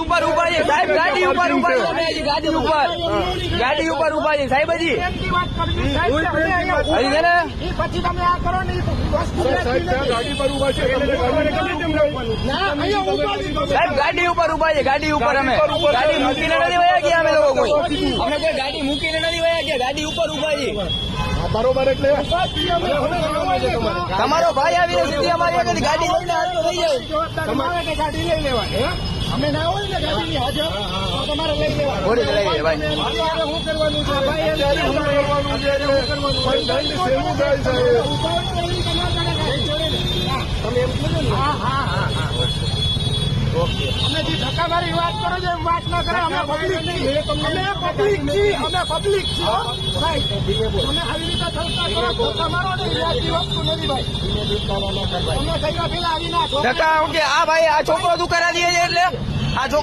ઉપર ઉભા છે સાહેબ, ગાડી ઉપર ઉભા છે, ગાડી ઉપર ઉભા છે સાહેબ. હજી છે ને પછી તમે આ કરો ને ગાડી પર ઉભા છે સાહેબ, ગાડી ઉપર ઉભા છે, ગાડી ઉપર. અમે ગાડી મૂકીને નથી વયા ગયા, અમે લોકો કોઈ ગાડી મૂકીને નથી વયા ગયા, ગાડી ઉપર ઉભા છે. બરોબર, એટલે તમારો ભાઈ આવીને સીધી અમારી આગળ ગાડી લઈને હાથ લઈ જાય. તમારે ગાડી લઈ લેવાય, અમે ના હોય ને ગાડી હાજર તમારે લઈ લેવાય. ઘોડી લઈ જાય ભાઈ. શું કરવાનું છે ભાઈ? અમે જે ધક્કા મારી વાત કરો છો એમ વાત ના કરે. અમે પબ્લિક છીએ, અમે પબ્લિક છીએ ભાઈ. તમે આવી રીતે ચર્ચા કરો, ધક્કા મારો ને વ્યાજની વસ્તુ નથી ભાઈ. તમે કઈ પેલા આવી નાખો ધક્કા કે આ ભાઈ આ છોકરો તું કરાવી દે છે એટલે આ છોકરો